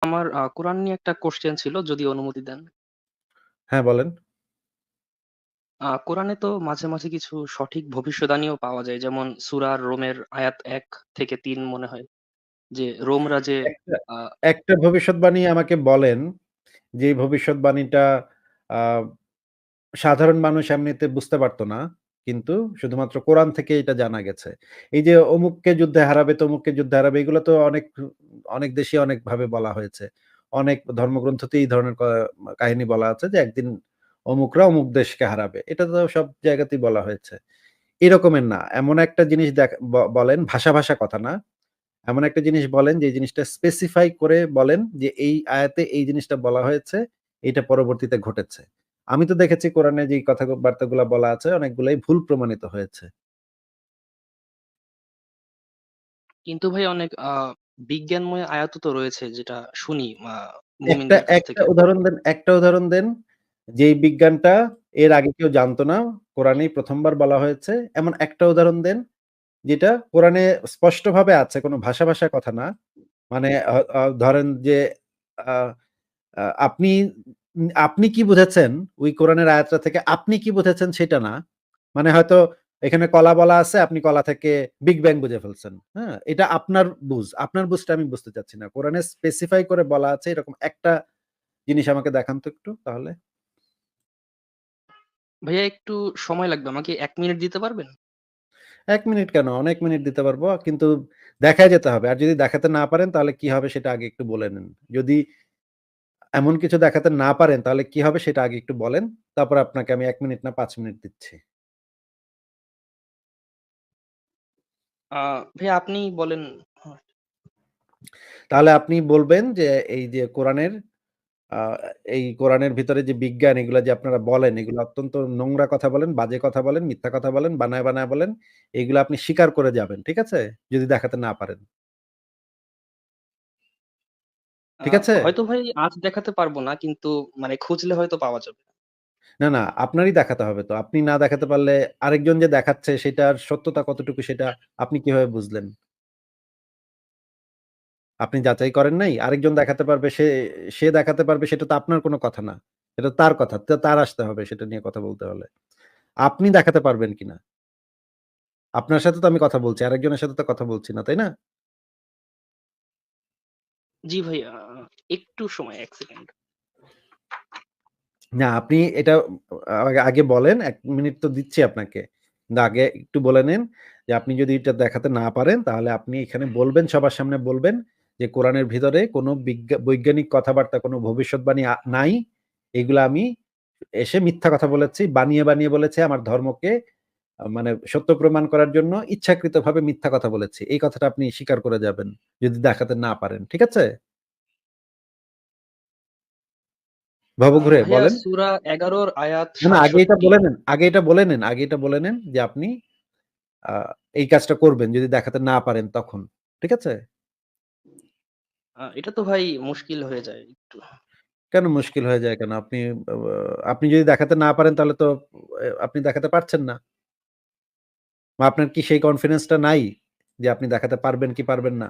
আমার কোরআন নিয়ে একটা কোশ্চেন ছিল, যদি অনুমতি দেন। হ্যাঁ, বলেন। কোরআনে তো মাঝে মাঝে কিছু সঠিক ভবিষ্যদ্বাণীও পাওয়া যায়, যেমন সূরা রোমের আয়াত 1 থেকে 3 মনে হয়, যে রোমরা যে একটা আহ, একটা ভবিষ্যৎবাণী আমাকে বলেন, যে ভবিষ্যৎবাণীটা আ সাধারণ মানুষ এমনিতে বুঝতে পারত না। কিন্তু শুধুমাত্র কোরআন থেকে এটা জানা গেছে। এই যে অমুককে যুদ্ধে হারাবে, তমুককে যুদ্ধে হারাবে এগুলো তো অনেক দেশে অনেকভাবে বলা হয়েছে। অনেক ধর্মগ্রন্থতে এই ধরনের কাহিনী বলা আছে যে একদিন অমুকরা অমুক দেশকে হারাবে। এটা তো সব জায়গাতেই বলা হয়েছে। এরকমের না। এমন একটা জিনিস বলেন, ভাষা কথা না। এমন একটা জিনিস বলেন যে জিনিসটা স্পেসিফাই করে বলেন যে এই আয়াতে এই জিনিসটা বলা হয়েছে, এটা পরবর্তীতে ঘটেছে। আমি তো দেখেছি কোরআনে যেই বার্তাগুলা বলা আছে অনেকগুলাই ভুল প্রমাণিত হয়েছে। কিন্তু ভাই অনেক বিজ্ঞানময় আয়াতও তো রয়েছে, যেটা শুনি একটা মুমিনদের কাছ একটা থেকে। উদাহরণ দেন যেই বিজ্ঞানটা এর আগে কেউ জানতো না, কোরআনেই ১ম বার বলা হয়েছে। এমন একটা উদাহরণ দেন যেটা কোরআনে স্পষ্টভাবে আছে, কোনো ভাষা কথা না। মানে ধরেন যে আ আ আপনি আপনি কি বুঝেছেন ওই কোরআনের আয়াতটা থেকে আপনি কি বুঝেছেন সেটা না। মানে হয়তো এখানে কলা বলা আছে, আপনি কলা থেকে বিগ ব্যাং বুঝে ফেলছেন। হ্যাঁ? এটা আপনার বুঝ। আপনার বুঝটা আমি বুঝতে চাচ্ছি না। কোরআনে স্পেসিফাই করে বলা আছে এরকম একটা জিনিস আমাকে দেখান তো একটু তাহলে। ভাইয়া একটু সময় লাগবে, আমাকে 1 মিনিট দিতে পারবেন? ১ মিনিট কেন? অনেক মিনিট দিতে পারবো। কিন্তু দেখায় যেতে হবে। আর যদি দেখাতে না পারেন তাহলে কি হবে সেটা আগে একটু বলে নেন। যদি এমন কিছু দেখাতে না পারেন তাহলে কি হবে সেটা আগে একটু বলেন। তারপর আপনাকে আমি ১ মিনিট না ৫ মিনিট দিচ্ছি। ভাইয়া আপনি বলেন। হ্যাঁ। তাহলে আপনি বলবেন যে এই যে আ এই কোরআনের ভিতরে যে বিজ্ঞান এগুলা যে আপনারা বলেন, এগুলো অত্যন্ত নোংরা কথা বলেন, বাজে কথা বলেন, মিথ্যা কথা বলেন, বানায় বলেন। এগুলো আপনি স্বীকার করে যাবেন। ঠিক আছে? যদি দেখাতে না পারেন। ঠিক আছে? হয়তো ভাই আজ দেখাতে পারবো না, কিন্তু মানে খুঁজলে হয়তো পাওয়া যাবে। না, আপনারই দেখাতে হবে তো। আপনি না দেখাতে পারলে আরেকজন যে দেখাচ্ছে সেটার সত্যতা কতটুকু সেটা আপনি কিভাবে বুঝলেন? আপনি যাচাই করেন নাই? আরেকজন দেখাতে পারবে, সে দেখাতে পারবে সেটা তো আপনার কোনো কথা না। এটা তার কথা। তার আসতে হবে সেটা নিয়ে কথা বলতে হলে। আপনি দেখাতে পারবেন কিনা? আপনার সাথে তো আমি কথা বলছি। আরেকজনের সাথে তো কথা বলছি না, তাই না? জি ভাইয়া, একটু সময়, 1 সেকেন্ড। না, আপনি এটা আগে বলেন। ১ মিনিট তো দিচ্ছি আপনাকে। কিন্তু আগে একটু বলে নিন যে আপনি যদি এটা দেখাতে না পারেন তাহলে আপনি এখানে বলবেন, সবার সামনে বলবেন যে কোরআনের ভিতরে কোনো বৈজ্ঞানিক কথাবার্তা, কোনো ভবিষ্যৎবাণী নাই। এগুলা আমি এসে মিথ্যা কথা বলেছি, বানিয়ে বলেছি আমার ধর্মকে মানে সত্য প্রমাণ করার জন্য ইচ্ছাকৃতভাবে মিথ্যা কথা বলেছি। এই কথাটা আপনি স্বীকার করে যাবেন যদি দেখাতে না পারেন। ঠিক আছে? ভবঘুরে ভাইয়া বলেন। সূরা ১১ আয়াত না, আগে এটা ৬৭। বলে নেন। আগে এটা বলে নেন যে আপনি আ এই কাজটা করবেন যদি দেখাতে না পারেন তখন। ঠিক আছে? এটা তো ভাই মুশকিল হয়ে যায় একটু। কেন মুশকিল হয়ে যায় কেন? আ আপনি যদি দেখাতে না পারেন তাহলে তো আপনি দেখাতে পারছেন না। বা আপনার কি সেই কনফিডেন্স টা নাই যে আপনি দেখাতে পারবেন কি পারবেন না?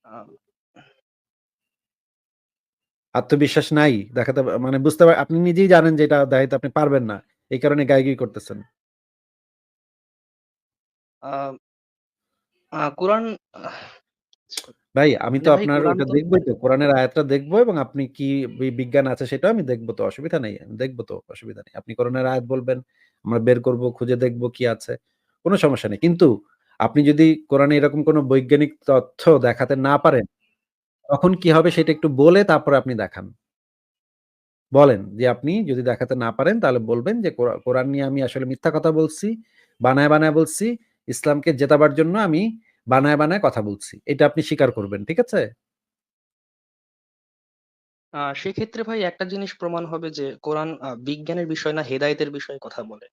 আ আত্মবিশ্বাস নাই? দেখাতে মানে আপনি নিজেই জানেন যে এটা দেখাইতে আপনি পারবেন না। এই কারণে গাইগুই করতেছেন। আ কোরআন আহ ভাই আমি মানে তো ভাই আপনার কোরআন ওটা তো দেখবই তো। কোরআনের আয়াতটা দেখবো এবং আপনি কি বিজ্ঞান আছে সেটাও আমি দেখব তো। অসুবিধা নেই। আমি দেখব তো, অসুবিধা নেই। আপনি কোরআনের আয়াত বলবেন, আমরা বের করব, খুঁজে দেখব কি আছে। কোন সমস্যা নেই। কিন্তু আপনি যদি কোরআনে এরকম কোন বৈজ্ঞানিক তথ্য দেখাতে না পারেন, তখন কি হবে সেটা একটু বলে তারপরে আপনি দেখান। বলেন যে আপনি যদি দেখাতে না পারেন তাহলে বলবেন যে কোরআন নিয়ে আমি আসলে মিথ্যা কথা বলছি, বানায় বলছি। ইসলামকে জেতাবার জন্য আমি বানায় কথা বলছি। এটা আপনি স্বীকার করবেন। ঠিক আছে? সেক্ষেত্রে ভাই একটা জিনিস প্রমাণ হবে যে কোরআন বিজ্ঞানের বিষয় না, হেদায়েতের বিষয়ে কথা বলে।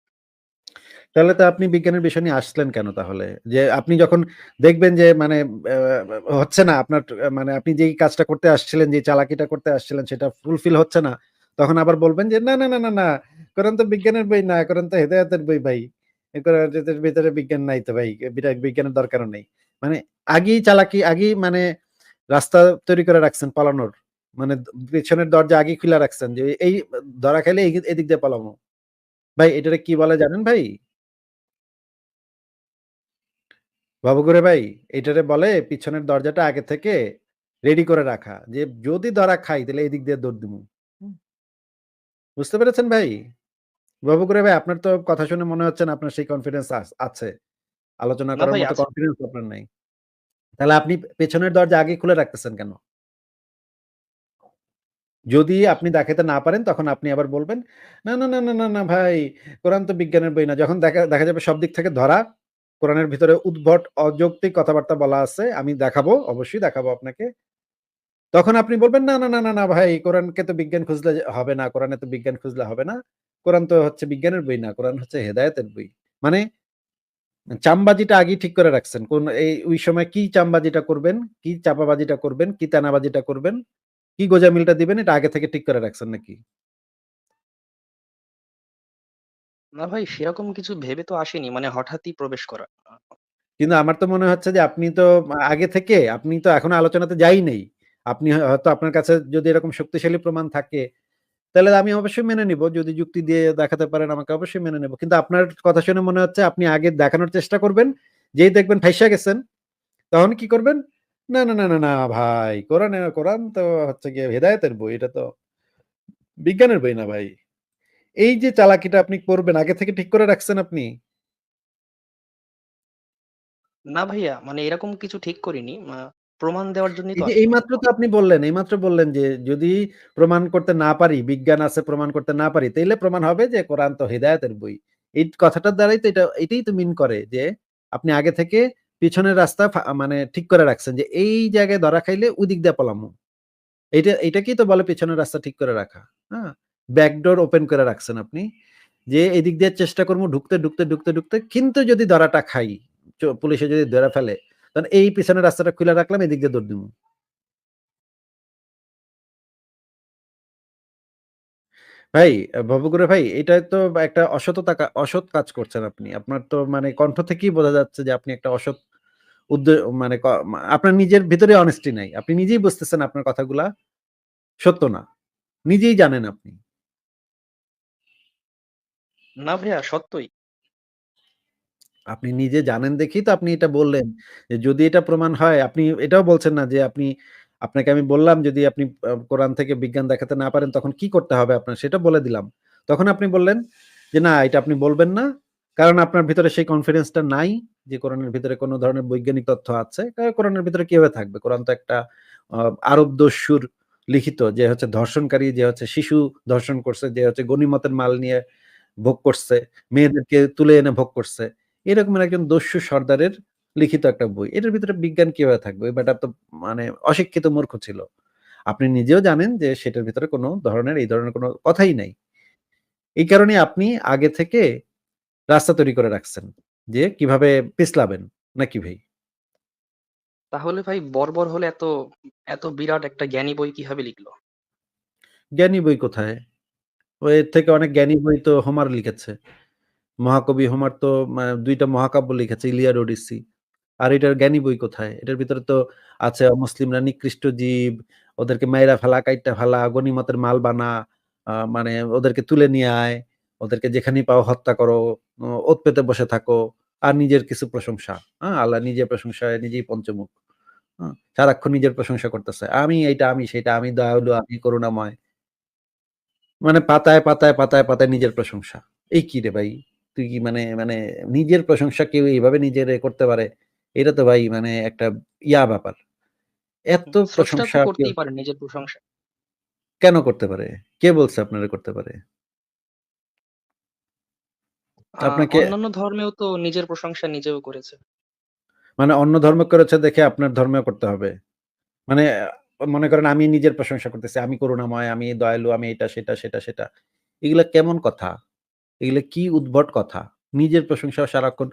তাহলে তো আপনি বিজ্ঞানের বিষয় নিয়ে আসলেন কেন তাহলে? যে আপনি যখন দেখবেন যে মানে হচ্ছে না আপনার মানে আপনি যেই কাজটা করতে আসছিলেন, যে চালাকিটা করতে আসছিলেন সেটা ফুলফিল হচ্ছে না। তখন আবার বলবেন যে, "না। কোরআন তো বিজ্ঞানের বই না, কোরআন তো হেদায়েতের বই ভাই। এ কোরআনের ভিতরে বিজ্ঞান নাই তো ভাই। বিজ্ঞানের দরকারও নেই।" মানে আগেই চালাকি, আগেই মানে রাস্তা তৈরি করে রাখছেন পালানোর। মানে পেছনের দরজা আগেই খুইলা রাখছেন যে এই ধরা খাইলে এদিক দিয়ে পালামু। ভাই এটারে কি বলে জানেন ভাই? বাবুঘরে ভাই এটারে বলে পিছনের দরজাটা আগে থেকে রেডি করে রাখা। যে যদি ধরা খাই তাহলে এদিক দিয়ে দৌড় দিমু। হুম, বুঝতে পেরেছেন ভাই? বাবুঘরে ভাই আপনার তো কথা শুনে মনে হচ্ছে না আপনার সেই কনফিডেন্স আছে। আলোচনা না করার ভাই মতো আছে। কনফিডেন্স আপনার নাই। তাহলে আপনি পেছনের দরজা আগেই খুলে রাখতেছেন কেন? যদি আপনি দেখাইতে না পারেন তখন আপনি আবার বলবেন, "না ভাই, কোরআন তো বিজ্ঞানের বই না।" যখন দেখা দেখা যাবে সব দিক থেকে ধরা, কোরআনের ভিতরে উদ্ভট অযৌক্তিক কথাবার্তা বলা আছে। আমি দেখাবো, অবশ্যই দেখাবো আপনাকে। তখন আপনি বলবেন, "না ভাই, কোরআনকে তো বিজ্ঞান খুঁজলে হবে না। কোরআনে তো বিজ্ঞান খুঁজলে হবে না। কোরআন তো হচ্ছে বিজ্ঞানের বই না। কোরআন হচ্ছে হেদায়েতের বই।" মানে চামবাজিটা আগেই ঠিক করে রাখছেন। ওই সময় কি চামবাজিটা করবেন, কি চাপাবাজিটা করবেন, কি তেনাবাজিটা করবেন, কি গোঁজামিলটা দিবেন এটা আগে থেকে ঠিক করে রাখছেন নাকি? না ভাই সেরকম কিছু ভেবে তো আসেনি। মানে হঠাৎই প্রবেশ করা। কিন্তু আমার তো মনে হচ্ছে যে আপনি তো আগে থেকে আপনি তো এখনো আলোচনাতে যাই নাই। আপনি হয়তো আপনার কাছে যদি এরকম শক্তিশালী প্রমাণ থাকে, তাহলে আমি অবশ্যই মেনে নিব। যদি যুক্তি দিয়ে দেখাতে পারেন আমাকে অবশ্যই মেনে নেব। কিন্তু আপনার কথা শুনে মনে হচ্ছে আপনি আগে দেখানোর চেষ্টা করবেন। যেই দেখবেন ফাইসা গেছেন, তখন কি করবেন? না ভাই কোরআন তো হচ্ছে গিয়ে হেদায়েতের বই। এটা তো বিজ্ঞানের বই না ভাই। এই যে চালাকিটা আপনি করবেন আগে থেকে ঠিক করে রাখছেন আপনি। না ভাইয়া মানে এরকম কিছু ঠিক করিনি। প্রমাণ দেওয়ার জন্যই এই তো যে আসলাম। এইমাত্র তো আপনি বললেন, এইমাত্র বললেন যে যদি প্রমাণ করতে না পারি, বিজ্ঞান আছে প্রমাণ করতে না পারি, তাইলে প্রমাণ হবে যে কোরআন তো হিদায়াতের বই। এই কথাটার দ্বারাই তো এটাই তো মিন করে যে আপনি আগে থেকে পিছনের রাস্তা মানে ঠিক করে রাখছেন যে এই জায়গায় ধরা খাইলে ওদিক দিয়ে পলামু। এটাকেই তো বলে পেছনের রাস্তা ঠিক করে রাখা। হ্যাঁ? ব্যাকডোর ওপেন করে রাখছেন আপনি। যে এদিক দিয়ে চেষ্টা করব ঢুকতে কিন্তু যদি ধরাটা খাই, পুলিশে যদি ধরে ফেলে, তখন এই পিছনের রাস্তাটা খুইলা রাখলাম এদিক দিয়ে দৌড় দিমু। ভাই, ভবঘুরে ভাই, এটা তো একটা অসৎ কাজ করছেন আপনি। আপনার তো মানে কণ্ঠ থেকেই বোঝা যাচ্ছে যে আপনি একটা অসৎ উদ্দে মানে আপনার নিজের ভিতরে honesty নাই। আপনি নিজেই বুঝতেছেন আপনার কথাগুলা সত্য না। নিজেই জানেন আপনি। না ভাইয়া সত্যই। আপনি নিজে জানেন দেখেই তো আপনি এটা বললেন। যে যদি এটা প্রমাণ হয় আপনি এটাও বলছেন না যে আপনাকে আমি বললাম যদি আপনি কোরআন থেকে বিজ্ঞান দেখাতে না পারেন তখন কি করতে হবে আপনার সেটা বলে দিলাম। তখন আপনি বললেন যে, "না এটা আপনি বলবেন না। কারণ আপনার ভিতরে সেই কনফিডেন্স টা নাই যে কোরআনের ভিতরে কোন ধরনের বৈজ্ঞানিক তথ্য আছে।" কোরআনের ভিতরে কিভাবে থাকবে? কোরআন তো একটা আ আরব দস্যুর লিখিত যে হচ্ছে ধর্ষণকারী যে হচ্ছে শিশু ধর্ষণ করছে, যে হচ্ছে গনিমতের মাল নিয়ে ভোগ করছে, মেয়েদেরকে তুলে এনে ভোগ করছে। এরকমের একজন দস্যু সর্দারের লিখিত একটা বই। এটার ভিতরে বিজ্ঞান কিভাবে থাকবে? ওই বেটা তো মানে অশিক্ষিত মূর্খ ছিল। আপনি নিজেও জানেন যে সেটার ভিতরে কোন ধরনের এই ধরনের কোন কথাই নাই। এই কারণেই আপনি আগে থেকে রাস্তা তৈরি করে রাখছেন। যে কিভাবে পিছলাবেন। নাকি ভাই? তাহলে ভাই বর্বর হলে এত বিরাট একটা জ্ঞানী বই কিভাবে লিখলো? জ্ঞানী বই কোথায়? এর থেকে অনেক জ্ঞানী বই তো হোমার লিখেছে। মহাকবি হোমার তো ২ টা মহাকাব্য লিখেছে 'ইলিয়াড' 'ওডিসি'। আর এটার জ্ঞানী বই কোথায়? এটার ভিতরে তো আছে অমুসলিমরা নিকৃষ্ট জীব, ওদেরকে মাইরা ফেলা, কাইট্টা ফেলা, গনিমতের মাল বানা, মানে ওদেরকে তুলে নিয়ে আয়, ওদেরকে যেখানেই পাও হত্যা করো, ওত পেতে বসে থাকো, আর নিজের কিছু প্রশংসা। আল্লাহ নিজের প্রশংসায় নিজেই পঞ্চমুখ। সারাক্ষণ নিজের প্রশংসা করতেছে। আমি এইটা, আমি সেইটা, আমি দয়ালু, আমি করুণাময়। মানে পাতায় নিজের প্রশংসা। এই কি রে ভাই? তুই কি মানে মানে নিজের প্রশংসা কেউ এইভাবে নিজের করতে পারে? এটা তো ভাই মানে একটা ব্যাপার। এত স্রষ্টা তো প্রশংসা কেউ করতেই পারে নিজের প্রশংসা। কেন করতে পারে? কে বলছে আপনারে করতে পারে? আপনাকে অন্যান্য ধর্মেও তো নিজের প্রশংসা নিজেও করেছে। মানে অন্য ধর্ম করেছে দেখে আপনার ধর্মেও করতে হবে। মানে মনে করেন আমি নিজের প্রশংসা করতেছি। আমি করুণাময়, আমি দয়ালু, আমি এটা, সেটা। এগুলা কেমন কথা? এগুলা কি উদ্ভট কথা? নিজের প্রশংসা সারাক্ষণ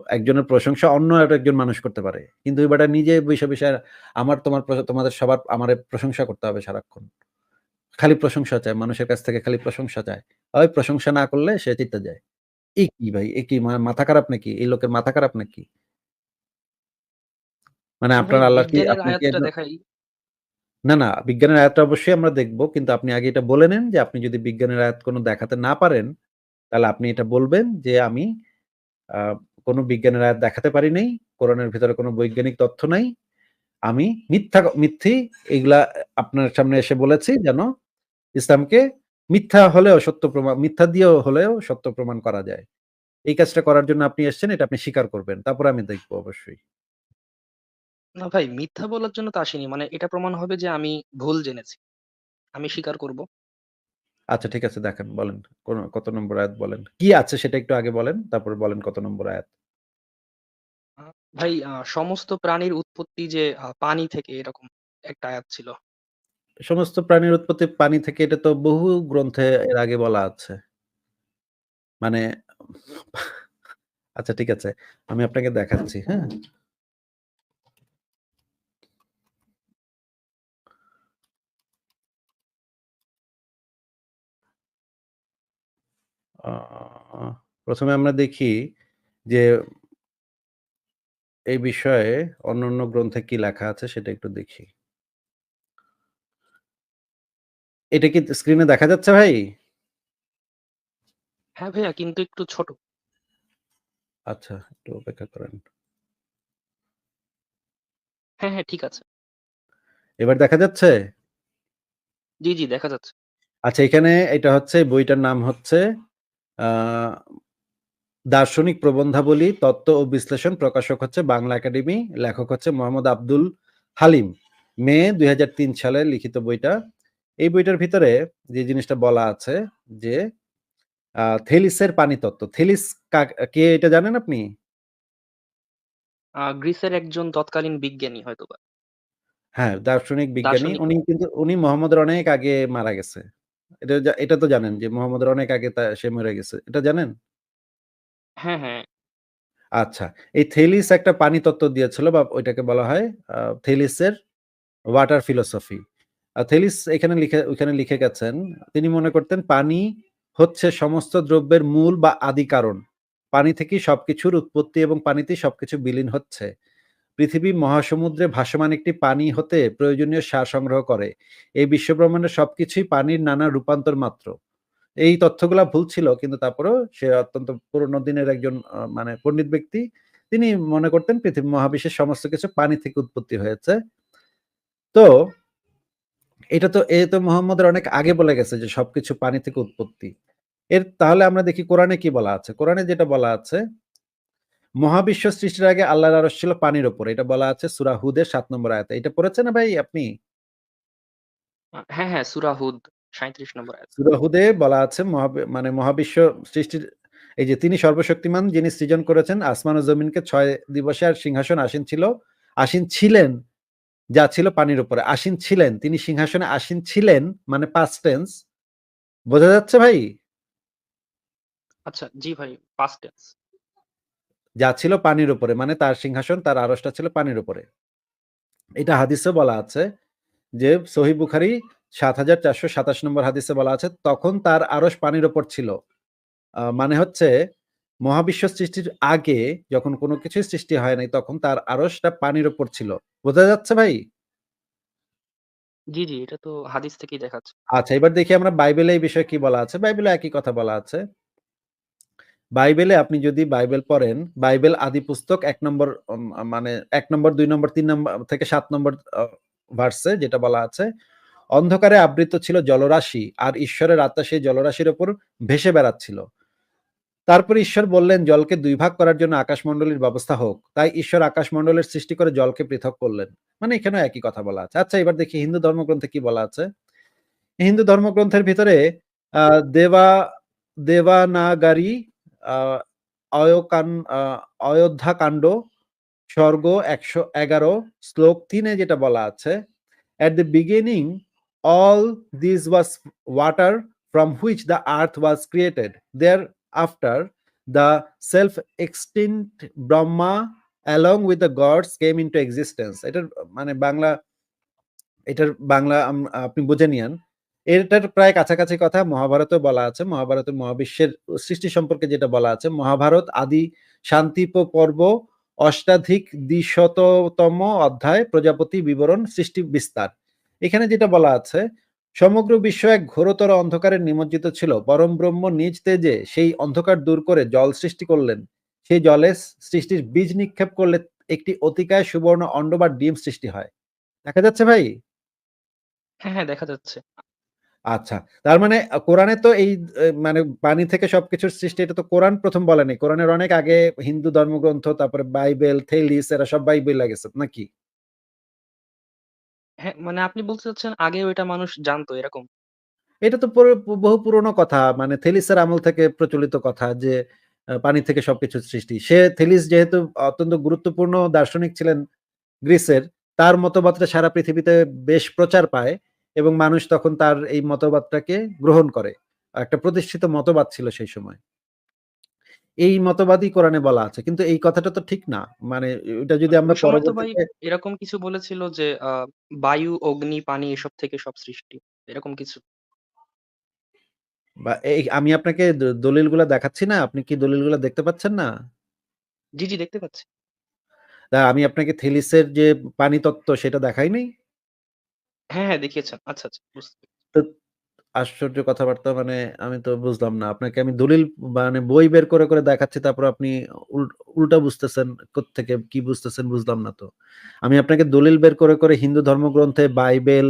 একজনের প্রশংসা অন্য আরেকজন মানুষ করতে পারে। কিন্তু ওই বেটা নিজে বইসা আমার তোমাদের সবার আমারে প্রশংসা করতে হবে সারাক্ষণ। খালি প্রশংসা চায়। মানুষের কাছ থেকে খালি প্রশংসা চায়। ওই প্রশংসা না করলে সে চিত্তে যায়। এ কি ভাই? এ কি মাথা খারাপ নাকি? এই লোকের মাথা খারাপ নাকি? মানে আচ্ছা ভাই আপনার আল্লাহ কি বিজ্ঞানের আপনার কি আয়াতটা একজন দেখাই। না, না, বিজ্ঞানের আয়াতটা অবশ্যই আমরা দেখব। কিন্তু আপনি আগে এটা বলে নেন যে আপনি যদি বিজ্ঞানের আয়াত কোনো দেখাতে না পারেন, তাহলে আপনি এটা বলবেন যে আমি আ কোনো বিজ্ঞানের আয়াত দেখাতে পারি নাই। কোরআনের ভিতরে কোনো বৈজ্ঞানিক তথ্য নাই। আমি মিথ্যি এগুলা আপনার সামনে এসে বলেছি যেন ইসলামকে মিথ্যা দিয়েও হলেও সত্য প্রমাণ করা যায়। এই কাজটা করার জন্য আপনি এসছেন, এটা আপনি স্বীকার করবেন। তারপরে আমি দেখব অবশ্যই। না ভাই, মিথ্যা বলার জন্য তো আসিনি। মানে এটা প্রমাণ হবে যে আমি ভুল জেনেছি। আমি স্বীকার করব। আচ্ছা ঠিক আছে দেখান বলেন। কত নম্বর আয়াত বলেন। কি আছে সেটা একটু আগে বলেন, তারপরে বলেন কত নম্বর আয়াত। আ ভাই, সমস্ত প্রাণীর উৎপত্তি যে পানি থেকে, এরকম একটা আয়াত ছিল। সমস্ত প্রাণীর উৎপত্তি পানি থেকে এটা তো বহু গ্রন্থে এর আগে বলা আছে। মানে আচ্ছা ঠিক আছে। আমি আপনাকে দেখাচ্ছি, হ্যাঁ? আ ১ম এ আমরা দেখি যে এই বিষয়ে অন্যান্য গ্রন্থে কি লেখা আছে সেটা একটু দেখি। এটা কি স্ক্রিনে দেখা যাচ্ছে ভাই? হ্যাঁ ভাইয়া, কিন্তু একটু ছোট। আচ্ছা, একটু অপেক্ষা করেন। হ্যাঁ, হ্যাঁ, ঠিক আছে। এবার দেখা যাচ্ছে? জি, জি, দেখা যাচ্ছে। আচ্ছা এখানে এটা হচ্ছে বইটার নাম হচ্ছে আ দার্শনিক প্রবন্ধাবলী, তত্ত্ব ও বিশ্লেষণ। প্রকাশক হচ্ছে বাংলা একাডেমি। লেখক হচ্ছে মোহাম্মদ আব্দুল হালিম। মে ২০০৩ সালে লিখিত বইটা। এই বইটার ভিতরে যে জিনিসটা বলা আছে যে থেলিসের পানিতত্ত্ব। থেলিস কে এটা জানেন আপনি? গ্রিসের একজন তৎকালীন বিজ্ঞানী হয়তোবা। হ্যাঁ, দার্শনিক বিজ্ঞানী। দার্শনিক। উনি মোহাম্মদের অনেক আগে মারা গেছে। এটা তো জানেন যে মোহাম্মদের অনেক আগে সে মরে গেছে। এটা জানেন? হ্যাঁ, হ্যাঁ। আচ্ছা। এই থেলিস একটা পানিতত্ত্ব দিয়েছিল বা ওইটাকে বলা হয় থেলিসের ওয়াটার ফিলোসফি। থেলিস ওইখানে লিখে গেছেন, তিনি মনে করতেন পানি হচ্ছে সমস্ত দ্রব্যের মূল বা আদি কারণ। পানি থেকেই সবকিছুর উৎপত্তি এবং পানিতেই সবকিছু বিলীন হচ্ছে। পৃথিবী মহাসমুদ্রে ভাসমান একটি পানি হতে প্রয়োজনীয় সার সংগ্রহ করে। এই বিশ্বব্রহ্মাণ্ডের সবকিছুই পানির নানা রূপান্তর মাত্র। এই তথ্যগুলা ভুল ছিল কিন্তু তারপরেও সে অত্যন্ত পুরোনো দিনের একজন মানে পণ্ডিত ব্যক্তি। তিনি মনে করতেন পৃথিবী মহাবিশ্বের সমস্ত কিছু পানি থেকে উৎপত্তি হয়েছে। তো এ তো মুহাম্মদের অনেক আগে বলে গেছে যে সবকিছু পানি থেকে উৎপত্তি। তাহলে আমরা দেখি কোরআনে কি বলা আছে। কোরআনে যেটা বলা আছে, মহাবিশ্ব সৃষ্টির আগে আল্লাহর আরশ ছিল পানির উপরে। এটা বলা আছে সূরা হুদের ৭ নম্বর আয়াতে। এটা পড়েছেন না ভাই আপনি? হ্যাঁ, হ্যাঁ, সূরা হুদ ৩৭ নম্বর আয়াত। সূরা হুদে বলা আছে মানে মহাবিশ্ব সৃষ্টির এই যে তিনি সর্বশক্তিমান যিনি সৃজন করেছেন আসমান ও জমিনকে ৬ দিবসে আর সিংহাসন আসীন ছিলেন যা ছিল পানির উপরে। আসীন ছিলেন, তিনি সিংহাসনে আসীন ছিলেন মানে past tense বোঝা যাচ্ছে ভাই? আচ্ছা, জি ভাই, পাস্ট টেন্স। যা ছিল পানির উপরে মানে তার সিংহাসন, তার আরশটা ছিল পানির উপরে। এটা হাদিসে বলা আছে যে সহিহ বুখারী ৭৪২৭ নম্বর হাদিসে বলা আছে, তখন তার আরশ পানির উপর ছিল। মানে হচ্ছে মহাবিশ্ব সৃষ্টির আগে যখন কোনো কিছুই সৃষ্টি হয় নাই তখন তার আরশটা পানির উপর ছিল। বোঝা যাচ্ছে ভাই? জি, জি, এটা তো হাদিস থেকেই দেখাচ্ছে। আচ্ছা এবার দেখি আমরা বাইবেলে এই বিষয়ে কি বলা আছে। বাইবেলে একই কথা বলা আছে। বাইবেলে আপনি যদি বাইবেল পড়েন, বাইবেল আদি পুস্তক ১ নম্বর মানে ১ নম্বর, ২ নম্বর, ৩ নম্বর থেকে ৭ নম্বর ভার্সে যেটা বলা আছে, অন্ধকারে আবৃত ছিল জলরাশি আর ঈশ্বরের আত্মা সেই জলরাশির উপর ভেসে বেড়াচ্ছিল। তারপরে ঈশ্বর বললেন, জলকে ২ ভাগ করার জন্য আকাশমণ্ডলীর ব্যবস্থা হোক। তাই ঈশ্বর আকাশমণ্ডলের সৃষ্টি করে জলকে পৃথক করলেন। মানে এখানেও একই কথা বলা আছে। আচ্ছা এবার দেখি হিন্দু ধর্মগ্রন্থে কি বলা আছে। হিন্দু ধর্মগ্রন্থের ভিতরে আ দেবা দেবানাগারি আ অয়কান আ অযোধ্যাকাণ্ড সর্গ ১১১ শ্লোক ৩ এ যেটা বলা আছে, "At the beginning all this was water from which the earth was created. Thereafter the self-extinct Brahma along with the gods came into existence." মানে এটার বাংলা আপনি বুঝে নিয়েন। এটার প্রায় কাছাকাছি কথা মহাভারতেও বলা আছে। মহাভারতে মহাবিশ্বের সৃষ্টি সম্পর্কে যেটা বলা আছে, মহাভারত আদি শান্তিপ পর্ব অষ্টাধিক দ্বিশততম অধ্যায় প্রজাপতি বিবরণ সৃষ্টি বিস্তার। এখানে যেটা বলা আছে, সমগ্র বিশ্ব এক ঘোরতর অন্ধকারে নিমজ্জিত ছিল। পরম ব্রহ্ম নিজ তেজে সেই অন্ধকার দূর করে জল সৃষ্টি করলেন। সেই জলে সৃষ্টির বীজ নিক্ষেপ করলে একটি অতিকায় সুবর্ণ অণ্ড বা ডিম সৃষ্টি হয়। দেখা যাচ্ছে ভাই? হ্যাঁ, হ্যাঁ, দেখা যাচ্ছে। আচ্ছা। তার মানে কোরআনে তো এই মানে পানি থেকে সবকিছুর সৃষ্টি এটা তো কোরআন ১ম বলেনি। কোরআনের অনেক আগে হিন্দু ধর্মগ্রন্থ, তারপরে বাইবেল, থেলিস এরা সব বাইবেলে গেছে নাকি? হ্যাঁ, মানে আপনি বলতে চাচ্ছেন আগেও এটা মানুষ জানতো এরকম? এটা তো বহু পুরনো কথা। মানে থেলিসের আমল থেকে প্রচলিত কথা যে পানি থেকে সবকিছুর সৃষ্টি। থেলিস যেহেতু অত্যন্ত গুরুত্বপূর্ণ দার্শনিক ছিলেন গ্রিসের, তার মতবাদটা সারা পৃথিবীতে বেশ প্রচার পায় এবং মানুষ তখন তার এই মতবাদটাকে গ্রহণ করে। একটা প্রতিষ্ঠিত মতবাদ ছিল সেই সময়। এই মতবাদই কোরআনে বলা আছে। কিন্তু এই কথাটা তো ঠিক না। মানে এটা যদি আমরা ওই সময় তো ভাই পরবর্তীতে এরকম কিছু বলেছিল যে বায়ু, অগ্নি, পানি এসব থেকে সব সৃষ্টি। এরকম কিছু। বা আমি আপনাকে দলিলগুলা দেখাচ্ছি না? আপনি কি দলিলগুলা দেখতে পাচ্ছেন না? জি, জি, দেখতে পাচ্ছি। আমি আপনাকে থেলিসের যে পানিতত্ত্ব সেটা দেখাই নাই? হ্যাঁ, হ্যাঁ, দেখিয়েছেন। আচ্ছা, আচ্ছা, বুঝতে পেরেছি। তো আশ্চর্য কথাবার্তা মানে আমি তো বুঝলাম না। আপনাকে আমি দলিল মানে বই বের করে দেখাচ্ছি তারপর আপনি উল উল্টা বুঝতেছেন কোত্থেকে কি বুঝতেছেন বুঝলাম না তো। আমি আপনাকে দলিল বের করে হিন্দু ধর্মগ্রন্থে বাইবেল,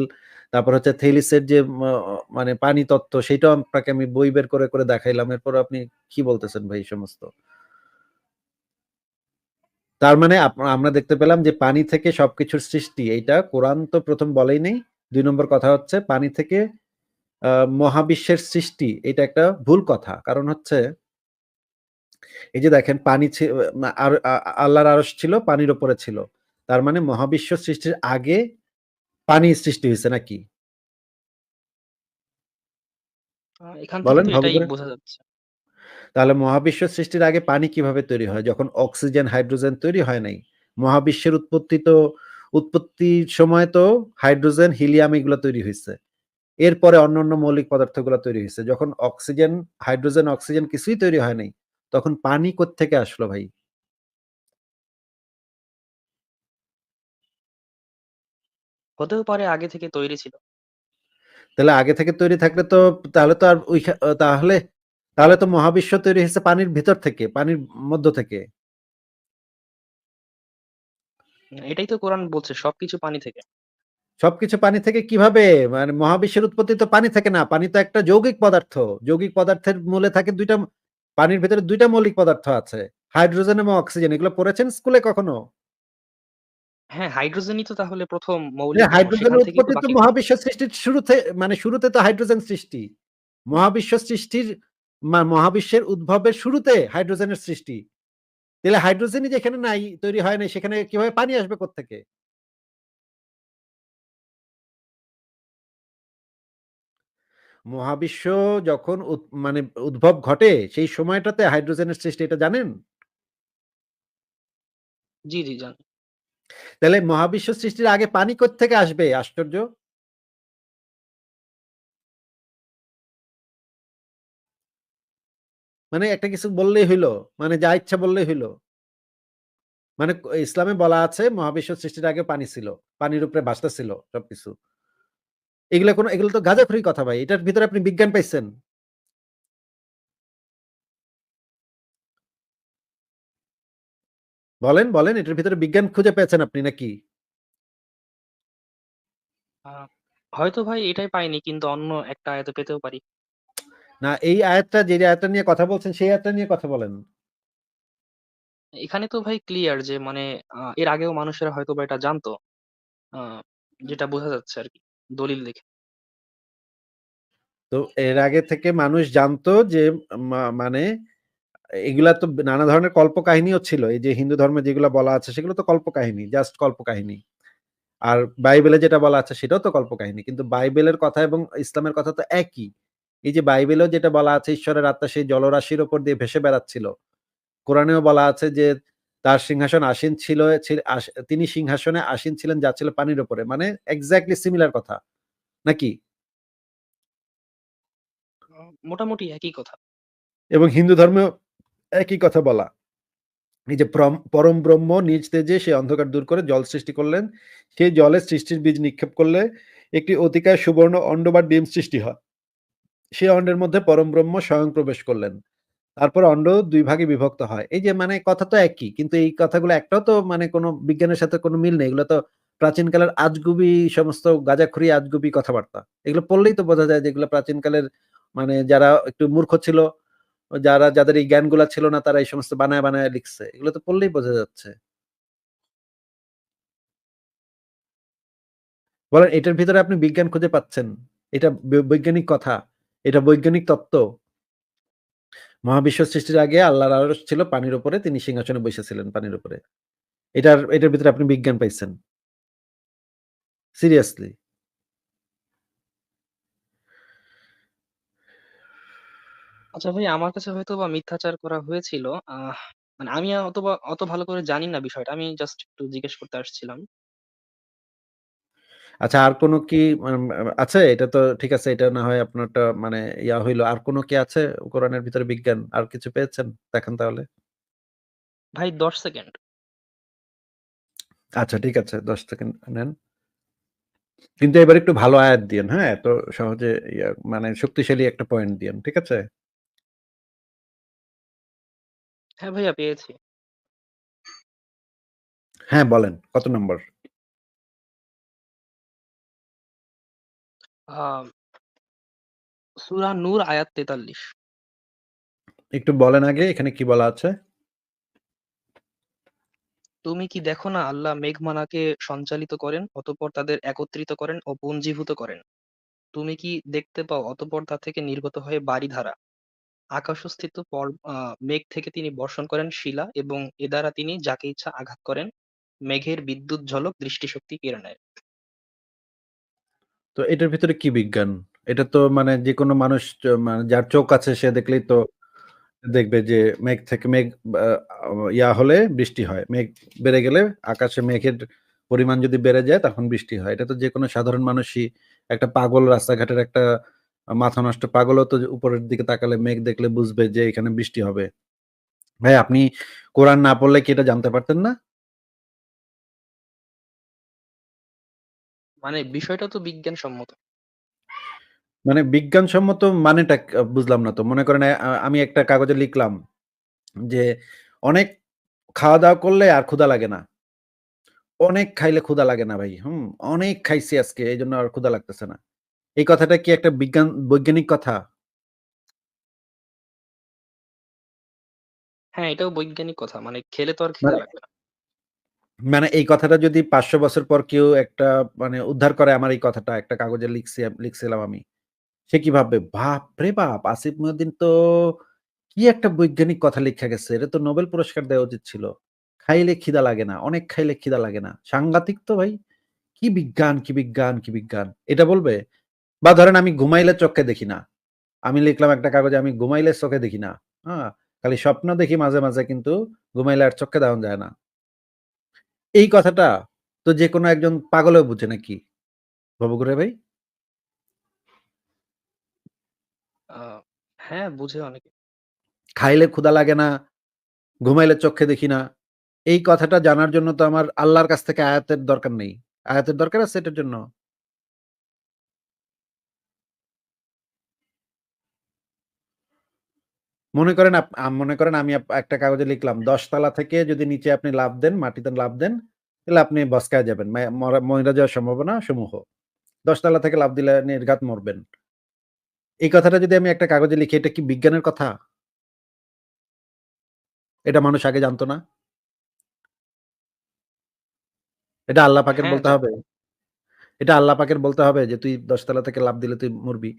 তারপর হচ্ছে থেলিসের যে মানে পানিতত্ত্ব সেটাও আপনাকে আমি বই বের করে দেখাইলাম। এরপর আপনি কি বলতেছেন ভাই এই সমস্ত? তার মানে আমরা দেখতে পেলাম যে পানি থেকে সবকিছুর সৃষ্টি এইটা কোরআন তো ১ম বলেই নাই। ২ নম্বর কথা হচ্ছে পানি থেকে মহাবিশ্বের সৃষ্টি এটা একটা ভুল কথা। কারণ হচ্ছে এই যে দেখেন পানি আর আল্লাহর আরশ ছিল, পানির উপরে ছিল। তার মানে মহাবিশ্ব সৃষ্টির আগে পানি সৃষ্টি হইছে নাকি? এখান থেকে বলেন তো ভালো এটাই করে। বোঝা যাচ্ছে। তাহলে মহাবিশ্ব সৃষ্টির আগে পানি কিভাবে তৈরি হয়? যখন অক্সিজেন, হাইড্রোজেন তৈরি হয় নাই। মহাবিশ্বের উৎপত্তির সময় তো হাইড্রোজেন, হিলিয়াম এগুলা তৈরি হইছে। এরপরে অন্যান্য মৌলিক পদার্থগুলা তৈরি হইছে। যখন অক্সিজেন, হাইড্রোজেন, অক্সিজেন কিছুই তৈরি হয় নাই, তখন পানি কোত্থেকে আসলো ভাই? হতেও পারে আগে থেকে তৈরি ছিল। তাহলে আগে থেকে তৈরি থাকলে তো তাহলে তো আর তাহলে তাহলে তো মহাবিশ্ব তৈরি হয়েছে পানির ভিতর থেকে, পানির মধ্য থেকে। এটাই তো কোরআন বলছে সবকিছু পানি থেকে। সবকিছু পানি থেকে কিভাবে? মানে মহাবিশ্বের উৎপত্তি তো পানি থেকে না। পানি তো একটা যৌগিক পদার্থ। যৌগিক পদার্থের মূলে থাকে ২ টা পানির ভেতরে ২ টা মৌলিক পদার্থ আছে। হাইড্রোজেন এবং অক্সিজেন। এগুলো পড়েছেন স্কুলে কখনো? হ্যাঁ, হাইড্রোজেনই তো তাহলে ১ম যে মৌলিক দ্রব্য। সেখান হাইড্রোজেনের থেকেই তো উৎপত্তি তো বাকিগুলো। মহাবিশ্ব সৃষ্টির মানে শুরুতে তো হাইড্রোজেন সৃষ্টি। মহাবিশ্ব সৃষ্টির মহাবিশ্বের উদ্ভবের শুরুতে হাইড্রোজেনের সৃষ্টি। তাহলে হাইড্রোজেনই যেখানে নাই, তৈরি হয় নাই সেখানে কিভাবে পানি আসবে কোত্থেকে? মহাবিশ্ব যখন মানে উদ্ভব ঘটে সেই সময়টাতে হাইড্রোজেনের সৃষ্টি এটা জানেন? জি, জি, জানি। তাহলে মহাবিশ্ব সৃষ্টির আগে পানি কোত্থেকে আসবে? আশ্চর্য! মানে একটা কিছু বললেই হইল। মানে যা ইচ্ছা বললেই হইল। মানে ইসলামে বলা আছে মহাবিশ্ব সৃষ্টির আগে পানি ছিল। পানির উপরে ভাসতেছিল সবকিছু। এগুলো তো গাঁজাখুরি কথা ভাই। এটার ভিতরে আপনি বিজ্ঞান পাইছেন? বলেন এটার ভিতরে বিজ্ঞান খুঁজে পেয়েছেন আপনি নাকি? আ হয়তো ভাই এটাই পাইনি কিন্তু অন্য একটা আয়াতে পেতেও পারি। না এই যে আয়াতটা নিয়ে কথা বলছেন সেই আয়াতটা নিয়ে কথা বলেন। এখানে তো ভাই ক্লিয়ার যে মানে এর আগেও মানুষেরা হয়তোবা এটা জানতো। আ যেটা বোঝা যাচ্ছে আরকি দলিল দেখে। তো এর আগে থেকে মানুষ জানতো যে মানে এগুলা তো নানা ধরনের কল্পকাহিনীও ছিল। এই যে হিন্দু ধর্মে যেগুলা বলা আছে সেগুলো তো কল্পকাহিনী, জাস্ট কল্পকাহিনী। আর বাইবেলে যেটা বলা আছে সেটাও তো কল্পকাহিনী। কিন্তু বাইবেলের কথা এবং ইসলামের কথা তো একই। এই যে বাইবেলেও যেটা বলা আছে ঈশ্বরের আত্মা সেই জলরাশির উপর দিয়ে ভেসে বেড়াচ্ছিল। কোরআনেও বলা আছে যে তার সিংহাসন আসীন ছিল তিনি সিংহাসনে আসীন ছিলেন যা ছিল পানির উপরে। মানে এক্সাক্টলি সিমিলার কথা। নাকি? মোটামুটি একই কথা। এবং হিন্দু ধর্মেও একই কথা বলা। এই যে পরম ব্রহ্ম নিজ তেজে সেই অন্ধকার দূর করে জল সৃষ্টি করলেন। সেই জলে সৃষ্টির বীজ নিক্ষেপ করলে একটি অতিকায় সুবর্ণ অণ্ড বা ডিম সৃষ্টি হয়। সেই অন্ডের মধ্যে পরম ব্রহ্ম স্বয়ং প্রবেশ করলেন। তারপর অন্ড ২ ভাগে বিভক্ত হয়। এই যে মানে কথা তো একই। কিন্তু এই কথাগুলো একটাও তো মানে কোন বিজ্ঞানের সাথে কোন মিল নেই। এগুলো তো প্রাচীনকালের আজগুবি সমস্ত গাঁজাখড়ি আজগুবি কথাবার্তা। এগুলো পড়লেই তো বোঝা যায় যে এগুলো প্রাচীনকালের মানে যারা একটু মূর্খ ছিল, যাদের এই জ্ঞানগুলা ছিল না তারা এই সমস্ত বানায়, বানায় লিখছে। এগুলো তো পড়লেই বোঝা যাচ্ছে। বলেন এটার ভিতরে আপনি বিজ্ঞান খুঁজে পাচ্ছেন? এটা বৈজ্ঞানিক কথা। এটা বৈজ্ঞানিক তত্ত্ব। মহাবিশ্ব সৃষ্টির আগে আল্লাহর আরশ ছিল পানির উপরে। তিনি সিংহাসনে বইসেছিলেন পানির উপরে। এটার ভিতরে আপনি বিজ্ঞান পাইছেন। সিরিয়াসলি। আচ্ছা ভাই, আমার কাছে হয়তোবা মিথ্যাচার করা হয়েছিল। মানে আমি অত ভালো করে জানি না বিষয়টা। আমি জাস্ট একটু জিজ্ঞেস করতে আসছিলাম। আচ্ছা আর কোন কি আছে? এটা তো ঠিক আছে। এটা না হয় আপনারটা মানে হইল। আর কোন কি আছে কোরআনের ভিতরে বিজ্ঞান? আর কিছু পেয়েছেন? দেখান তাহলে। ভাই ১০ সেকেন্ড। আচ্ছা ঠিক আছে ১০ সেকেন্ড নেন। কিন্তু এবার একটু ভালো আয়াত দিয়েন, হ্যাঁ? এত সহজে মানে শক্তিশালী একটা পয়েন্ট দিয়েন। ঠিক আছে? হ্যাঁ ভাইয়া, পেয়েছি। হ্যাঁ, বলেন কত নম্বর? আ সূরা নূর আয়াত ৪৩। একটু বলেন আগে এখানে কি বলা আছে? তুমি কি দেখো না আল্লাহ মেঘমালাকে সঞ্চালিত করেন, অতঃপর তাদের একত্রিত করেন ও পুঞ্জীভূত করেন। তুমি কি দেখতে পাও অতঃপর তা থেকে নির্গত হয়ে বারিধারা। আকাশস্থিত মেঘ থেকে তিনি বর্ষণ করেন শিলা এবং এ দ্বারা তিনি যাকে ইচ্ছা আঘাত করেন। মেঘের বিদ্যুৎ ঝলক দৃষ্টিশক্তি কেড়ে নেয়। তো এটার ভিতরে কি বিজ্ঞান? এটা তো মানে যেকোনো মানুষ মানে যার চোখ আছে সে দেখলেই তো দেখবে যে মেঘ থেকে মেঘ আ হলে বৃষ্টি হয়। মেঘ বেড়ে গেলে আকাশে মেঘের পরিমাণ যদি বেড়ে যায় তখন বৃষ্টি হয়। এটা তো যেকোনো সাধারণ মানুষই একটা পাগল রাস্তাঘাটের একটা মাথা নষ্ট পাগলও তো উপরের দিকে তাকালে মেঘ দেখলে বুঝবে যে এখানে বৃষ্টি হবে। ভাই আপনি কোরআন না পড়লে কি এটা জানতে পারতেন না? মানে বিষয়টা তো বিজ্ঞানসম্মত। মানে বিজ্ঞানসম্মত মানেটা বুঝলাম না তো। মনে করেন আমি একটা কাগজে লিখলাম যে অনেক খাওয়া-দাওয়া করলে আর ক্ষুধা লাগে না। অনেক খাইলে ক্ষুধা লাগে না ভাই। অনেক খাইছি আজকে এজন্য আর ক্ষুধা লাগতেছে না। এই কথাটা কি একটা বৈজ্ঞানিক কথা? হ্যাঁ, এটাও বৈজ্ঞানিক কথা। মানে খেলে তো আর খিদে মানে লাগবে না। মানে এই কথাটা যদি ৫০০ বছর পর কেউ একটা মানে উদ্ধার করে আমার এই কথাটা একটা কাগজে লিখছিলাম আমি। সে কি ভাববে? বাপরে বাপ! আসিফ মহিউদ্দিন তো কি একটা বৈজ্ঞানিক কথা লিখা গেছে। এটা তো নোবেল পুরস্কার দেওয়া উচিত ছিল। খাইলে খিদা লাগে না, অনেক খাইলে খিদা লাগে না। সাংঘাতিক তো ভাই। কি বিজ্ঞান, কি বিজ্ঞান, কি বিজ্ঞান। এটা বলবে? বা ধরেন আমি ঘুমাইলে চোখে দেখি না। আমি লিখলাম একটা কাগজে আমি ঘুমাইলে চোখে দেখি না। হ্যাঁ? খালি স্বপ্ন দেখি মাঝে, মাঝে কিন্তু ঘুমাইলে আর চোখে দেখন যায় না। এই কথাটা তো যেকোনো একজন পাগলেও বুঝে নাকি? ভবঘুরে ভাই? আ হ্যাঁ, বুঝে অনেকে। খাইলে ক্ষুধা লাগে না, ঘুমাইলে চক্ষে দেখি না। এই কথাটা জানার জন্য তো আমার আল্লাহর কাছ থেকে আয়াতের দরকার নেই। আয়াতের দরকার আছে এটার জন্য? মনে করেন আমি একটা কাগজে লিখলাম ১০ তালা থেকে যদি নিচে আপনি লাফ দেন, মাটিতে লাফ দেন, তাহলে আপনি বসকায় যাবেন। মইরা যাওয়ার সম্ভাবনা সমূহ। ১০ তালা থেকে লাফ দিলে নির্ঘাত মরবেন। এই কথাটা যদি আমি একটা কাগজে লিখি এটা কি বিজ্ঞানের কথা? এটা মানুষ আগে জানত না? এটা আল্লাহ পাকের হ্যাঁ, বলতে হবে? এটা আল্লাহ পাকের বলতে হবে যে তুই ১০ তলা থেকে লাফ দিলে তুই মরবি।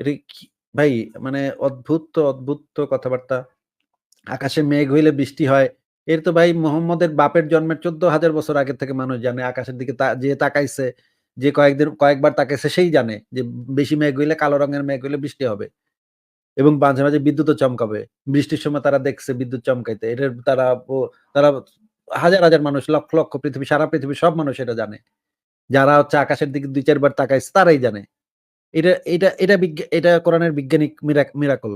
এটা কি ভাই মানে অদ্ভুত তো অদ্ভুত তো কথাবার্তা। আকাশে মেঘ হইলে বৃষ্টি হয়। এর তো ভাই মোহাম্মদের বাপের জন্মের ১৪,০০০ বছর আগের থেকে মানুষ জানে। আকাশের দিকে যে তাকাইছে, যে কয়েকবার তাকাইছে সেই জানে যে বেশি মেঘ হইলে কালো রঙের মেঘ হইলে বৃষ্টি হবে। এবং মাঝে, মাঝে বিদ্যুৎও চমকাবে। বৃষ্টির সময় তারা দেখছে বিদ্যুৎ চমকাইতে। তারা হাজার, হাজার মানুষ লক্ষ, লক্ষ সারা পৃথিবীর সব মানুষ এটা জানে। যারা হচ্ছে আকাশের দিকে ২-৪ বার তাকাইছে তারাই জানে। এটা কোরআনের বৈজ্ঞানিক মিরাকল।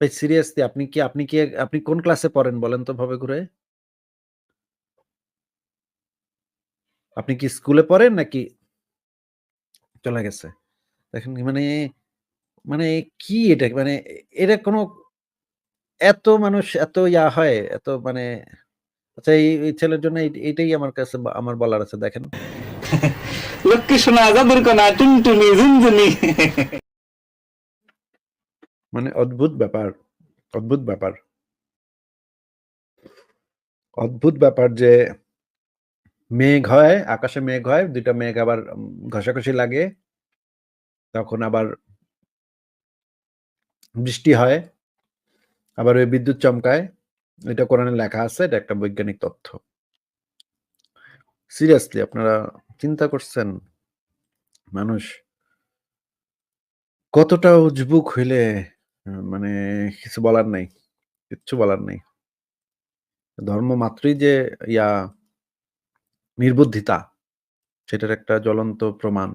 ভাই সিরিয়াসলি আপনি কোন ক্লাসে পড়েন বলেন তো ভবে ঘুরে? আপনি কি স্কুলে পড়েন নাকি চলে গেছে? দেখেন মানে, মানে কি এটা? মানে এটা কোনো এত মানুষ এত হয়, এত মানে আচ্ছা এই ছেলের জন্য এইটাই আমার কাছে আমার বলার আছে দেখেন। লক্ষ্মী সোনা জাদুর কণা টুনটুনি ঝুনঝুনি। মানে অদ্ভুত ব্যাপার, অদ্ভুত ব্যাপার। অদ্ভুত ব্যাপার যে মেঘ হয়, আকাশে মেঘ হয়, ২ টা মেঘ আবার ঘষাঘষি লাগে। তখন আবার বৃষ্টি হয়, আবার ওই বিদ্যুৎ চমকায়। এটা কোরআনে লেখা আছে, এটা একটা বৈজ্ঞানিক তথ্য। সিরিয়াসলি আপনারা চিন্তা করছেন মানুষ কতটা উজবুক হইলে মানে কিছু বলার নাই, কিচ্ছু বলার নাই। ধর্ম মাত্রই যে নির্বুদ্ধিতা সেটার একটা জ্বলন্ত প্রমাণ।